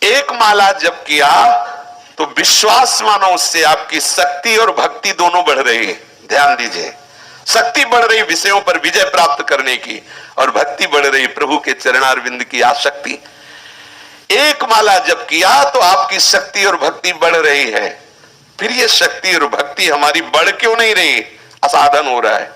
एक माला जप किया तो विश्वास मानो उससे आपकी शक्ति और भक्ति दोनों बढ़ रही है। ध्यान दीजिए, शक्ति बढ़ रही विषयों पर विजय प्राप्त करने की, और भक्ति बढ़ रही प्रभु के चरणारविंद की आसक्ति। एक माला जप किया तो आपकी शक्ति और भक्ति बढ़ रही है। फिर ये शक्ति और भक्ति हमारी बढ़ क्यों नहीं रही? असाधन हो रहा है।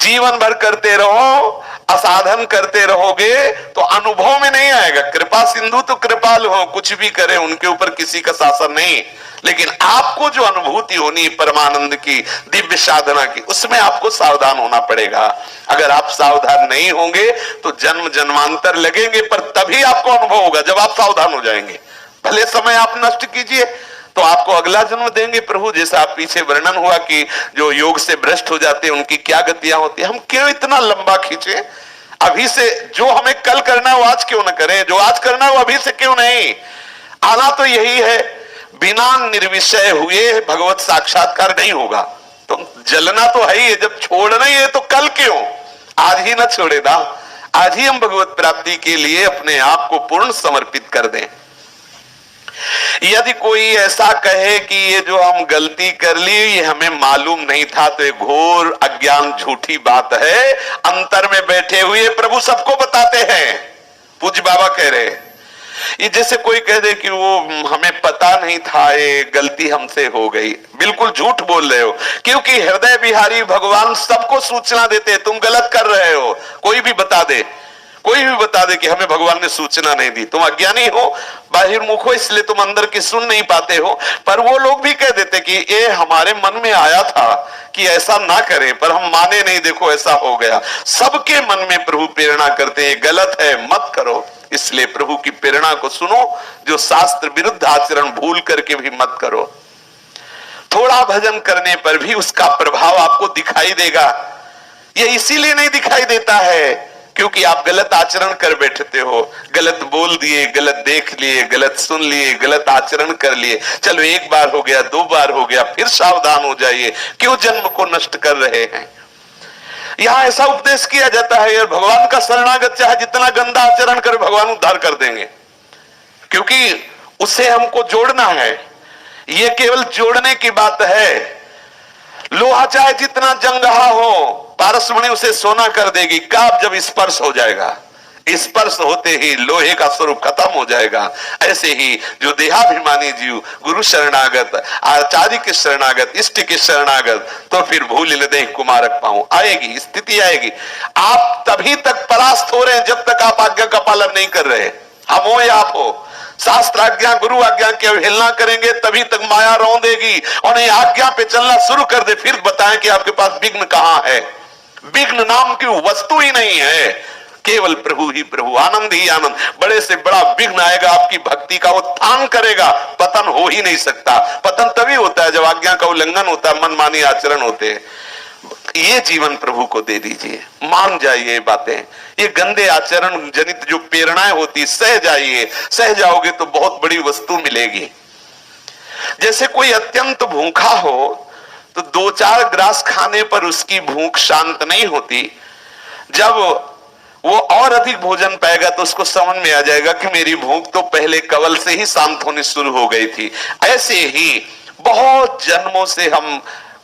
जीवन भर करते रहो, असाधन करते रहोगे तो अनुभव में नहीं आएगा। कृपा सिंधु तो कृपालु हो, कुछ भी करे उनके ऊपर किसी का शासन नहीं, लेकिन आपको जो अनुभूति होनी परमानंद की, दिव्य साधना की, उसमें आपको सावधान होना पड़ेगा। अगर आप सावधान नहीं होंगे तो जन्म जन्मांतर लगेंगे, पर तभी आपको अनुभव होगा जब आप सावधान हो जाएंगे। भले समय आप नष्ट कीजिए तो आपको अगला जन्म देंगे प्रभु। जैसा आप पीछे वर्णन हुआ कि जो योग से भ्रष्ट हो जाते हैं उनकी क्या गतियां होती है। हम क्यों इतना लंबा खींचे? अभी से जो हमें कल करना है वो आज क्यों न करें, जो आज करना है वो अभी से क्यों नहीं? आना तो यही है, बिना निर्विषय हुए भगवत साक्षात्कार नहीं होगा। तो जलना तो है ही, जब छोड़ना ही है तो कल क्यों? आज ही ना छोड़े ना, आज ही हम भगवत प्राप्ति के लिए अपने आप को पूर्ण समर्पित कर दें। यदि कोई ऐसा कहे कि ये जो हम गलती कर ली ये हमें मालूम नहीं था, तो ये घोर अज्ञान झूठी बात है। अंतर में बैठे हुए प्रभु सबको बताते हैं। पूज्य बाबा कह रहे, ये जैसे कोई कह दे कि वो हमें पता नहीं था, ये गलती हमसे हो गई, बिल्कुल झूठ बोल रहे हो। क्योंकि हृदय बिहारी भगवान सबको सूचना देते, तुम गलत कर रहे हो। कोई भी बता दे, कोई भी बता दे कि हमें भगवान ने सूचना नहीं दी, तुम अज्ञानी हो, बाहिर्मुख हो, इसलिए तुम अंदर की सुन नहीं पाते हो। पर वो लोग भी कह देते कि ये हमारे मन में आया था कि ऐसा ना करें, पर हम माने नहीं, देखो ऐसा हो गया। सबके मन में प्रभु प्रेरणा करते हैं, गलत है मत करो। इसलिए प्रभु की प्रेरणा को सुनो, जो शास्त्र विरुद्ध आचरण भूल करके भी मत करो। थोड़ा भजन करने पर भी उसका प्रभाव आपको दिखाई देगा। ये इसीलिए नहीं दिखाई देता है क्योंकि आप गलत आचरण कर बैठते हो, गलत बोल दिए, गलत देख लिए, गलत सुन लिए, गलत आचरण कर लिए। चलो एक बार हो गया, दो बार हो गया, फिर सावधान हो जाइए। क्यों जन्म को नष्ट कर रहे हैं? यहां ऐसा उपदेश किया जाता है, यार भगवान का शरणागत चाहे जितना गंदा आचरण करे भगवान उद्धार कर देंगे, क्योंकि उससे हमको जोड़ना है। ये केवल जोड़ने की बात है। लोहा चाहे जितना जंगहा हो, पारसमणि उसे सोना कर देगी कब? जब स्पर्श हो जाएगा। स्पर्श होते ही लोहे का स्वरूप खत्म हो जाएगा। ऐसे ही जो देहाभिमानी जीव गुरु शरणागत, आचार्य के शरणागत, इष्ट के शरणागत, तो फिर भूल न दे कुमारक पाऊं, आएगी स्थिति आएगी। आप तभी तक परास्त हो रहे हैं जब तक आप आज्ञा का पालन नहीं कर रहे। हम हो या आप हो, शास्त्र आज्ञा गुरु आज्ञा की अवहेलना करेंगे तभी तक माया रौंदेगी। और नहीं आज्ञा पे चलना शुरू कर दे, फिर बताएं कि आपके पास विघ्न कहां है। विघ्न नाम की वस्तु ही नहीं है, केवल प्रभु ही प्रभु, आनंद ही आनंद। बड़े से बड़ा विघ्न आएगा आपकी भक्ति का, उत्थान करेगा, पतन हो ही नहीं सकता। पतन तभी होता है जब आज्ञा का उल्लंघन होता है, मनमानी आचरण होते हैं। ये जीवन प्रभु को दे दीजिए, मान जाइए बातें। ये गंदे आचरण जनित जो प्रेरणाएं होती, सह जाइए। सह जाओगे तो बहुत बड़ी वस्तु मिलेगी। जैसे कोई अत्यंत भूखा हो तो दो चार ग्रास खाने पर उसकी भूख शांत नहीं होती। जब वो और अधिक भोजन पाएगा तो उसको समझ में आ जाएगा कि मेरी भूख तो पहले कवल से ही शांत होनी शुरू हो गई थी। ऐसे ही बहुत जन्मों से हम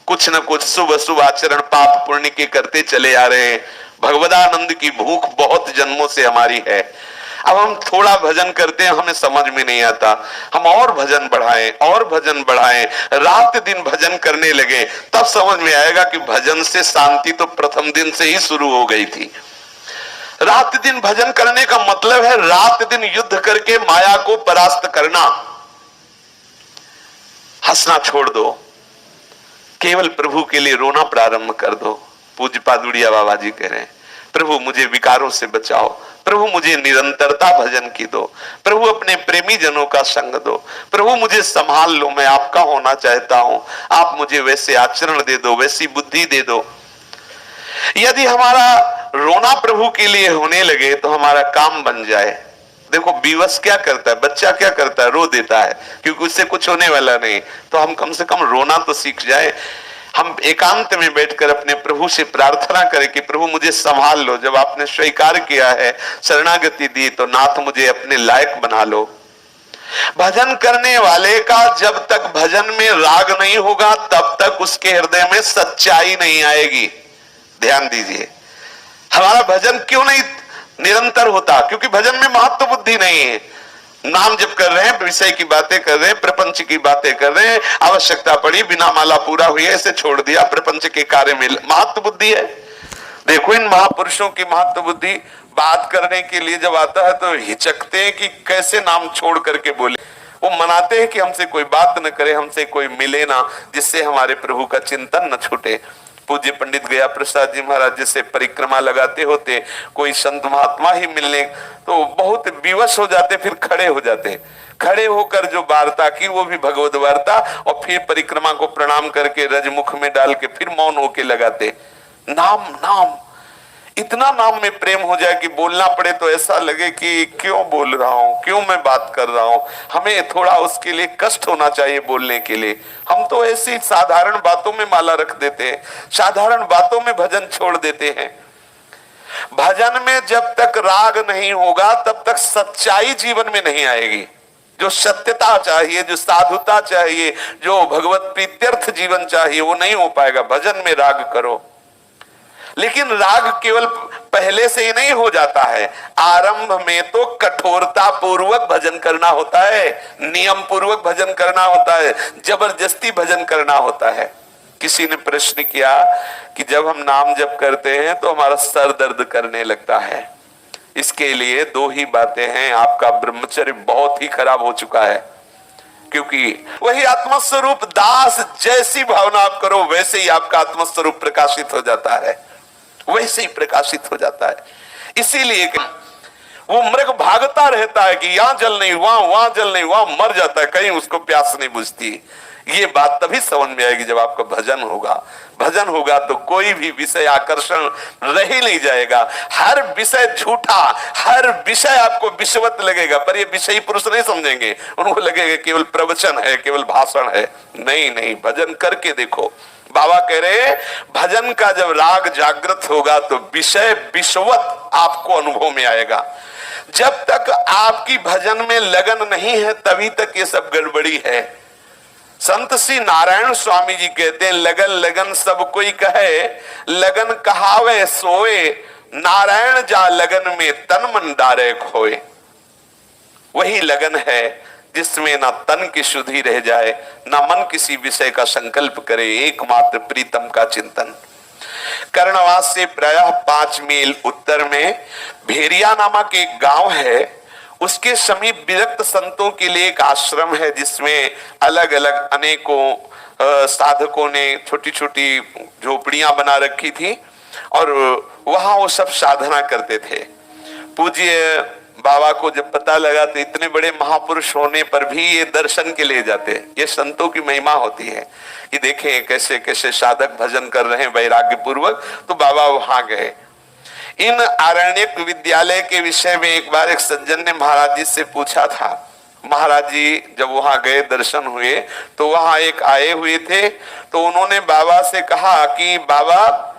कुछ न कुछ शुभ शुभ आचरण पाप पुण्य के करते चले आ रहे हैं। भगवदानंद की भूख बहुत जन्मों से हमारी है। अब हम थोड़ा भजन करते हैं, हमें समझ में नहीं आता, हम और भजन बढ़ाएं और भजन बढ़ाएं, रात दिन भजन करने लगे, तब समझ में आएगा कि भजन से शांति तो प्रथम दिन से ही शुरू हो गई थी। रात दिन भजन करने का मतलब है रात दिन युद्ध करके माया को परास्त करना। हंसना छोड़ दो, केवल प्रभु के लिए रोना प्रारंभ कर दो। पूज्य पादुड़िया बाबा जी कह रहे हैं, प्रभु मुझे विकारों से बचाओ, प्रभु मुझे निरंतरता भजन की दो, प्रभु अपने प्रेमी जनों का संग दो, प्रभु मुझे संभाल लो, मैं आपका होना चाहता हूं, आप मुझे वैसे आचरण दे दो, वैसी बुद्धि दे दो। यदि हमारा रोना प्रभु के लिए होने लगे तो हमारा काम बन जाए। देखो विवश क्या करता है, बच्चा क्या करता है, रो देता है क्योंकि उससे कुछ होने वाला नहीं। तो हम कम से कम रोना तो सीख जाए। हम एकांत में बैठकर अपने प्रभु से प्रार्थना करें कि प्रभु मुझे संभाल लो। जब आपने स्वीकार किया है, शरणागति दी, तो नाथ मुझे अपने लायक बना लो। भजन करने वाले का जब तक भजन में राग नहीं होगा तब तक उसके हृदय में सच्चाई नहीं आएगी। ध्यान दीजिए, हमारा भजन क्यों नहीं निरंतर होता? क्योंकि भजन में महत्व बुद्धि नहीं है। नाम जप कर रहे हैं, विषय की बातें कर रहे हैं, प्रपंच की बातें कर रहे हैं, आवश्यकता पड़ी, बिना माला पूरा हुई है, इसे छोड़ दिया, प्रपंच के कार्य में महत्व बुद्धि है। देखो इन महापुरुषों की महत्व बुद्धि बात करने के लिए जब आता है तो हिचकते हैं कि कैसे नाम छोड़ करके बोले। वो मनाते हैं कि हमसे कोई बात न करे, हमसे कोई मिले ना, जिससे हमारे प्रभु का चिंतन न छूटे। पूज्य पंडित गया प्रसाद जी महाराज जैसे परिक्रमा लगाते होते, कोई संत महात्मा ही मिलने तो बहुत विवश हो जाते, फिर खड़े हो जाते। खड़े होकर जो वार्ता की वो भी भगवत वार्ता, और फिर परिक्रमा को प्रणाम करके रजमुख में डाल के फिर मौन होके लगाते। नाम नाम, इतना नाम में प्रेम हो जाए कि बोलना पड़े तो ऐसा लगे कि क्यों बोल रहा हूं, क्यों मैं बात कर रहा हूं। हमें थोड़ा उसके लिए कष्ट होना चाहिए बोलने के लिए। हम तो ऐसी साधारण बातों में माला रख देते हैं, साधारण बातों में भजन छोड़ देते हैं। भजन में जब तक राग नहीं होगा तब तक सच्चाई जीवन में नहीं आएगी। जो सत्यता चाहिए, जो साधुता चाहिए, जो भगवत प्रीत्यर्थ जीवन चाहिए, वो नहीं हो पाएगा। भजन में राग करो, लेकिन राग केवल पहले से ही नहीं हो जाता है। आरंभ में तो कठोरता पूर्वक भजन करना होता है, नियम पूर्वक भजन करना होता है, जबरदस्ती भजन करना होता है। किसी ने प्रश्न किया कि जब हम नाम जप करते हैं तो हमारा सर दर्द करने लगता है। इसके लिए दो ही बातें हैं। आपका ब्रह्मचर्य बहुत ही खराब हो चुका है, क्योंकि वही आत्मस्वरूप दास जैसी भावना आप करो वैसे ही आपका आत्मस्वरूप प्रकाशित हो जाता है, वैसे ही प्रकाशित हो जाता है। इसीलिए वो मृग भागता रहता है कि यहां जल नहीं, वहां जल नहीं, वहां मर जाता है, कहीं उसको प्यास नहीं बुझती। ये बात तभी समझ में आएगी जब आपका भजन होगा। भजन होगा तो कोई भी विषय आकर्षण रह ही नहीं जाएगा। हर विषय झूठा, हर विषय आपको विषवत लगेगा, पर ये विषयी पुरुष नहीं समझेंगे। उनको लगेगा केवल प्रवचन है, केवल भाषण है। नहीं नहीं, भजन करके देखो। बाबा कह रहे भजन का जब राग जागृत होगा तो विषय विषवत आपको अनुभव में आएगा। जब तक आपकी भजन में लगन नहीं है तभी तक ये सब गड़बड़ी है। संत श्री नारायण स्वामी जी कहते हैं, लगन लगन सब कोई कहे, लगन कहावे सोए, नारायण जा लगन में तन मन डारे खोए। वही लगन है जिसमें ना तन की शुद्धि रह जाए, ना मन किसी विषय का संकल्प करे, एकमात्र प्रीतम का चिंतन। कर्णवास से प्रायः 5 मील उत्तर में भेरिया नामक एक गांव है। उसके समीप विरक्त संतों के लिए एक आश्रम है, जिसमें अलग अलग अनेकों साधकों ने छोटी छोटी झोपड़ियां बना रखी थी और वहां वो सब साधना करते थे। पूज्य बाबा को जब पता लगा तो इतने बड़े महापुरुष होने पर भी ये दर्शन के लिए जाते। ये संतों की महिमा होती है कि देखें कैसे कैसे साधक भजन कर रहे हैं वैराग्य पूर्वक। तो बाबा वहां गए। इन आरण्यक विद्यालय के विषय में एक बार एक सज्जन ने महाराज जी से पूछा था। महाराज जी जब वहां गए, दर्शन हुए, तो वहां एक आए हुए थे। तो उन्होंने बाबा से कहा कि बाबा,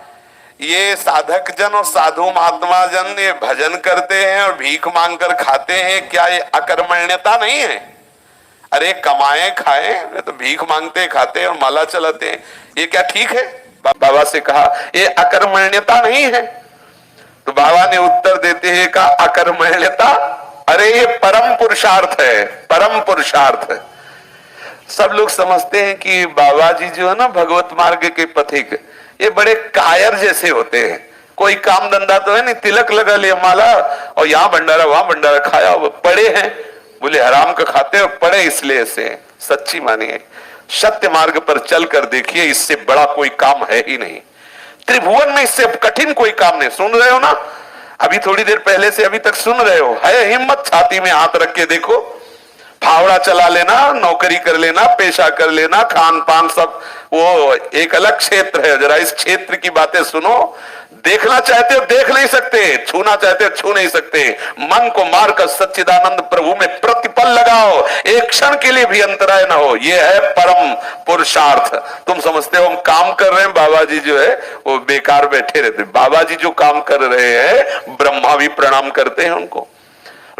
ये साधक जन और साधु महात्मा जन ये भजन करते हैं और भीख मांगकर खाते हैं, क्या ये अकर्मण्यता नहीं है? अरे कमाए खाए, तो भीख मांगते खाते और माला चलाते हैं, ये क्या ठीक है? बाबा से कहा ये अकर्मण्यता नहीं है। तो बाबा ने उत्तर देते हैं कहा, अकर्मण्यता, अरे ये परम पुरुषार्थ है, परम पुरुषार्थ है। सब लोग समझते हैं कि बाबा जी जो है ना भगवत मार्ग के पथिक, ये बड़े कायर जैसे होते हैं। कोई काम धंधा तो है नहीं, तिलक लगा लिया माला और यहाँ भंडारा वहां भंडारा खाया, वो पड़े हैं, बोले हराम का खाते और पड़े इसलिए से। सच्ची मानिए, सत्य मार्ग पर चल कर देखिए, इससे बड़ा कोई काम है ही नहीं। त्रिभुवन में इससे कठिन कोई काम नहीं। सुन रहे हो ना, अभी थोड़ी देर पहले से अभी तक सुन रहे हो, है हिम्मत, छाती में हाथ रख के देखो। फावड़ा चला लेना, नौकरी कर लेना, पेशा कर लेना, खान पान सब वो एक अलग क्षेत्र है। जरा इस क्षेत्र की बातें सुनो। देखना चाहते हो देख नहीं सकते, छूना चाहते हो छू नहीं सकते। मन को मारकर सच्चिदानंद प्रभु में प्रतिपल लगाओ, एक क्षण के लिए भी अंतराय ना हो। यह है परम पुरुषार्थ। तुम समझते हो हम काम कर रहे हैं, बाबा जी जो है वो बेकार बैठे रहते। बाबा जी जो काम कर रहे हैं, ब्रह्मा भी प्रणाम करते हैं उनको।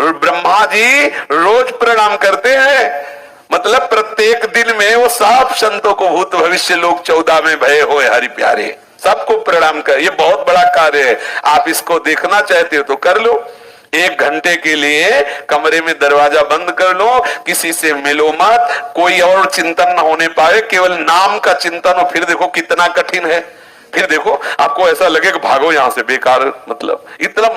ब्रह्मा जी रोज प्रणाम करते हैं, मतलब प्रत्येक दिन में वो सब संतों को भूत भविष्य लोग 14 में भय होए हरि प्यारे सबको प्रणाम कर। ये बहुत बड़ा कार्य है, आप इसको देखना चाहते हो तो कर लो। 1 घंटे के लिए कमरे में दरवाजा बंद कर लो, किसी से मिलो मत, कोई और चिंतन न होने पाए, केवल नाम का चिंतन हो। फिर देखो कितना कठिन है, फिर देखो आपको ऐसा लगे कि भागो यहां से, बेकार, मतलब इतना।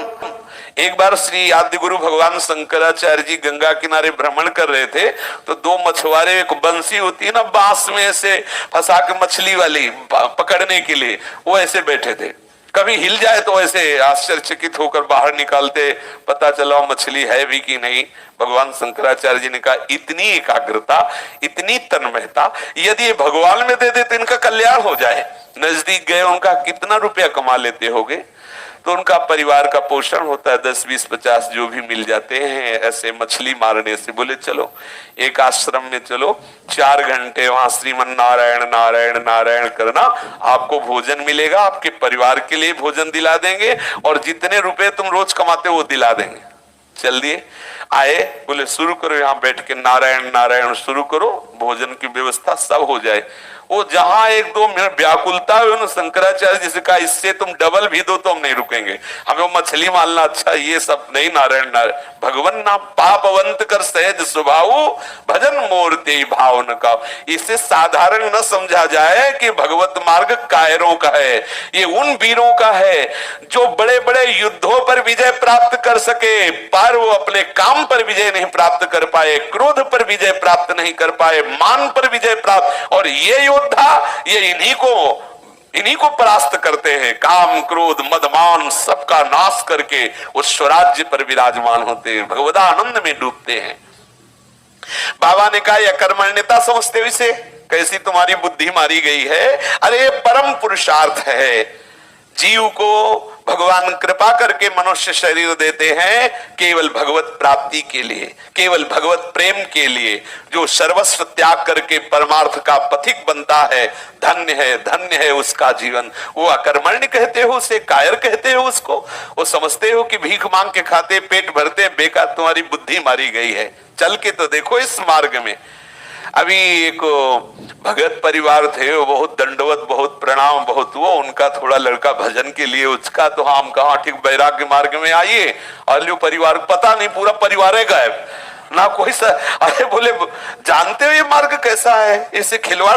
एक बार श्री आदि गुरु भगवान शंकराचार्य जी गंगा किनारे भ्रमण कर रहे थे, तो 2 मछुआरे, एक बंसी होती है ना बांस में से फंसा के मछली वाली पकड़ने के लिए, वो ऐसे बैठे थे। कभी हिल जाए तो ऐसे आश्चर्यचकित होकर बाहर निकालते, पता चला मछली है भी कि नहीं। भगवान शंकराचार्य जी ने कहा इतनी एकाग्रता, इतनी तन्मयता यदि ये भगवान में दे दे तो इनका कल्याण हो जाए। नजदीक गए, उनका कितना रुपया कमा लेते होगे, तो उनका परिवार का पोषण होता है, 10, 20, 50 जो भी मिल जाते हैं ऐसे मछली मारने से। बोले चलो एक आश्रम में चलो, 4 घंटे वहां श्रीमन नारायण नारायण नारायण करना, आपको भोजन मिलेगा, आपके परिवार के लिए भोजन दिला देंगे, और जितने रुपए तुम रोज कमाते हो वो दिला देंगे। चल दिए, आए, बोले शुरू करो, यहाँ बैठ के नारायण नारायण शुरू करो, भोजन की व्यवस्था सब हो जाए। वो जहां 1-2 मिनट व्याकुलता हुई, शंकराचार्य जी से कहा इससे तुम डबल भी दो तो हम नहीं रुकेंगे, हमें वो मछली मारना अच्छा, ये सब नहीं, नारायण नारायण भगवान नाम पापवंत कर सहज स्वभाव भजन मूर्ति भाव न का। इसे साधारण न समझा जाए कि भगवत मार्ग कायरों का है, ये उन वीरों का है जो बड़े बड़े युद्धों पर विजय प्राप्त कर सके, पर वो अपने काम पर विजय नहीं प्राप्त कर पाए, क्रोध पर विजय प्राप्त नहीं कर पाए, मान पर विजय प्राप्त, और ये योद्धा ये इन्हीं को परास्त करते हैं। काम क्रोध मद मान सबका नाश करके वो स्वराज्य पर विराजमान होते हैं, भगवदानंद में डूबते हैं। बाबा ने कहा यह कर्मण्यता समझते हो इसे, कैसी तुम्हारी बुद्धि मारी गई है। अरे परम पुरुषार्थ है, जीव को भगवान कृपा करके मनुष्य शरीर देते हैं केवल भगवत प्राप्ति के लिए, केवल भगवत प्रेम के लिए। जो सर्वस्व त्याग करके परमार्थ का पथिक बनता है, धन्य है उसका जीवन। वो अकर्मण्य कहते हो उसे, कायर कहते हो उसको, वो समझते हो कि भीख मांग के खाते पेट भरते, बेकार तुम्हारी बुद्धि मारी गई है। चल के तो देखो इस मार्ग में। अभी एक भगत परिवार थे, वो बहुत दंडवत, बहुत प्रणाम, बहुत वो, उनका थोड़ा लड़का भजन के लिए उसका, तो हम कहा ठीक वैराग्य मार्ग में आइए, और जो परिवार पता नहीं पूरा परिवार है गायब ना कोई सा। अरे बोले जानते हो ये मार्ग कैसा है, इससे खिलवाड़